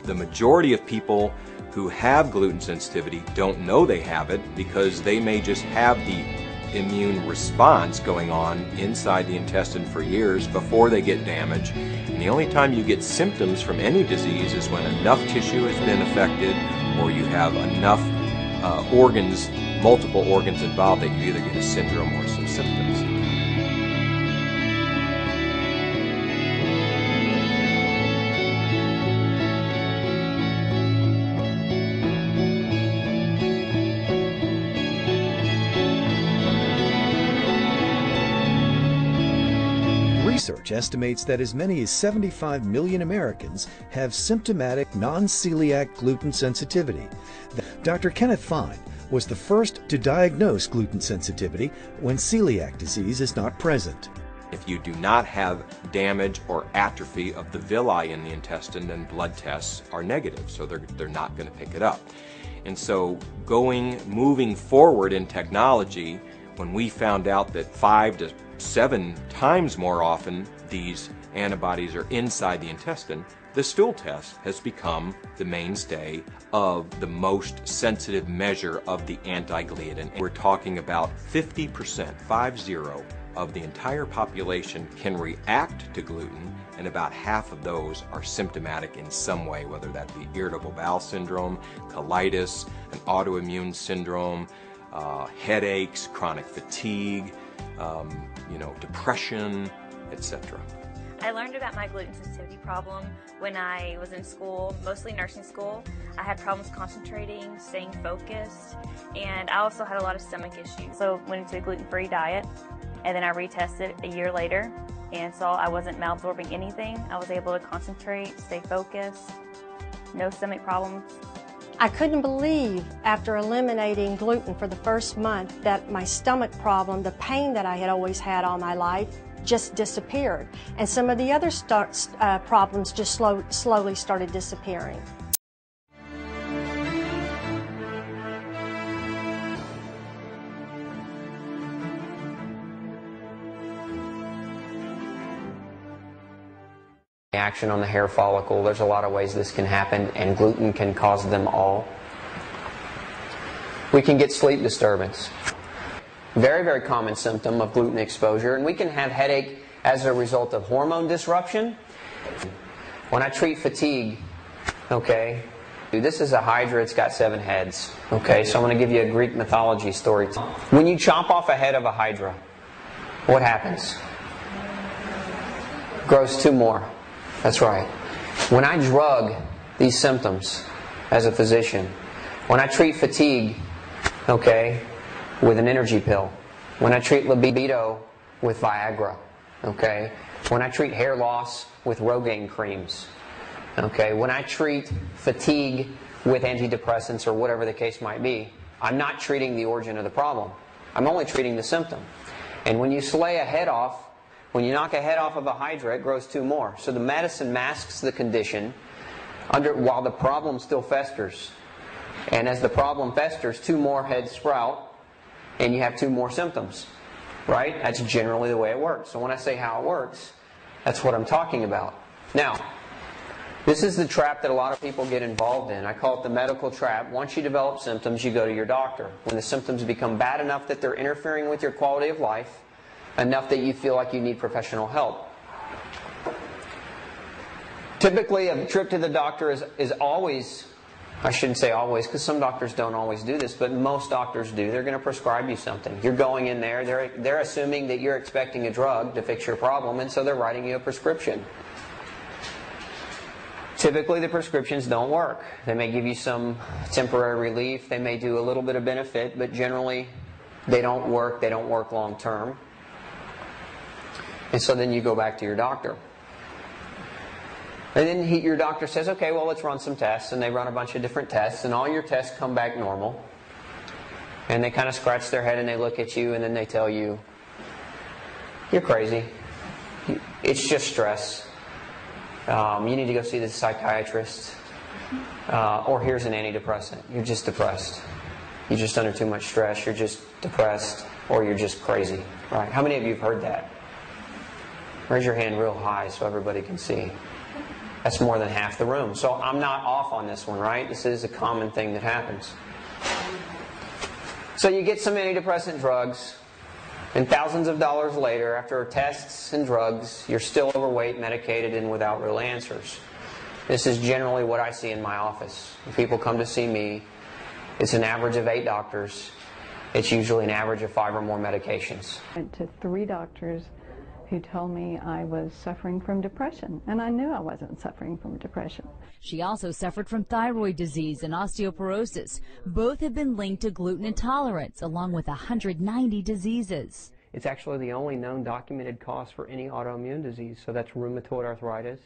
the majority of people who have gluten sensitivity don't know they have it because they may just have the immune response going on inside the intestine for years before they get damaged. And the only time you get symptoms from any disease is when enough tissue has been affected or you have enough organs, multiple organs involved, that you either get a syndrome or some symptoms. Research estimates that as many as 75 million Americans have symptomatic non-celiac gluten sensitivity. Dr. Kenneth Fine was the first to diagnose gluten sensitivity when celiac disease is not present. If you do not have damage or atrophy of the villi in the intestine, then blood tests are negative, so they're not going to pick it up. And so moving forward in technology, when we found out that 5 to 7 times more often these antibodies are inside the intestine, the stool test has become the mainstay of the most sensitive measure of the anti-gliadin. We're talking about 50%, 50, of the entire population can react to gluten, and about half of those are symptomatic in some way, whether that be irritable bowel syndrome, colitis, an autoimmune syndrome, headaches, chronic fatigue, depression, etc. I learned about my gluten sensitivity problem when I was in school, mostly nursing school. I had problems concentrating, staying focused, and I also had a lot of stomach issues. So went into a gluten-free diet, and then I retested a year later and saw I wasn't malabsorbing anything. I was able to concentrate, stay focused, no stomach problems. I couldn't believe after eliminating gluten for the first month that my stomach problem, the pain that I had always had all my life, just disappeared. And some of the other problems just slowly started disappearing. Action on the hair follicle. There's a lot of ways this can happen, and gluten can cause them all. We can get sleep disturbance. Very, very common symptom of gluten exposure, and we can have headache as a result of hormone disruption. When I treat fatigue, okay, this is a hydra, it's got 7 heads. Okay, so I'm going to give you a Greek mythology story. When you chop off a head of a hydra, what happens? Grows 2 more. That's right. When I drug these symptoms as a physician, when I treat fatigue, okay, with an energy pill, when I treat libido with Viagra, okay, when I treat hair loss with Rogaine creams, okay, when I treat fatigue with antidepressants or whatever the case might be, I'm not treating the origin of the problem. I'm only treating the symptom. And when you slay a head off, when you knock a head off of a hydra, it grows 2 more. So the medicine masks the condition while the problem still festers. And as the problem festers, 2 more heads sprout, and you have 2 more symptoms. Right? That's generally the way it works. So when I say how it works, that's what I'm talking about. Now, this is the trap that a lot of people get involved in. I call it the medical trap. Once you develop symptoms, you go to your doctor. When the symptoms become bad enough that they're interfering with your quality of life, enough that you feel like you need professional help. Typically, a trip to the doctor is always, I shouldn't say always, because some doctors don't always do this, but most doctors do. They're going to prescribe you something. You're going in there, they're assuming that you're expecting a drug to fix your problem, and so they're writing you a prescription. Typically, the prescriptions don't work. They may give you some temporary relief, they may do a little bit of benefit, but generally, they don't work long term. And so then you go back to your doctor. And then your doctor says, okay, well, let's run some tests. And they run a bunch of different tests, and all your tests come back normal. And they kind of scratch their head and they look at you, and then they tell you, you're crazy. It's just stress. You need to go see the psychiatrist. Or here's an antidepressant. You're just depressed. You're just under too much stress. You're just depressed. Or you're just crazy. Right? How many of you have heard that? Raise your hand real high so everybody can see. That's more than half the room. So I'm not off on this one, right? This is a common thing that happens. So you get some antidepressant drugs, and thousands of dollars later, after tests and drugs, you're still overweight, medicated, and without real answers. This is generally what I see in my office. When people come to see me, it's an average of 8 doctors. It's usually an average of 5 or more medications. I went to 3 doctors who told me I was suffering from depression, and I knew I wasn't suffering from depression. She also suffered from thyroid disease and osteoporosis. Both have been linked to gluten intolerance, along with 190 diseases. It's actually the only known documented cause for any autoimmune disease, so that's rheumatoid arthritis,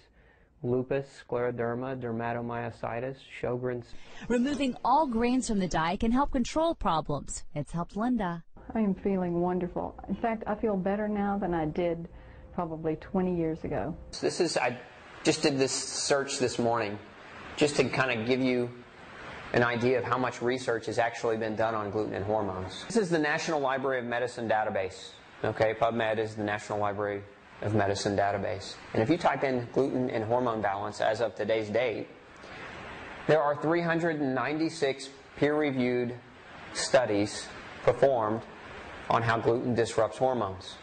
lupus, scleroderma, dermatomyositis, Sjogren's. Removing all grains from the diet can help control problems. It's helped Linda. I am feeling wonderful. In fact, I feel better now than I did probably 20 years ago. I just did this search this morning just to kind of give you an idea of how much research has actually been done on gluten and hormones. This is the National Library of Medicine database. Okay, PubMed is the National Library of Medicine database. And if you type in gluten and hormone balance as of today's date, there are 396 peer-reviewed studies performed on how gluten disrupts hormones.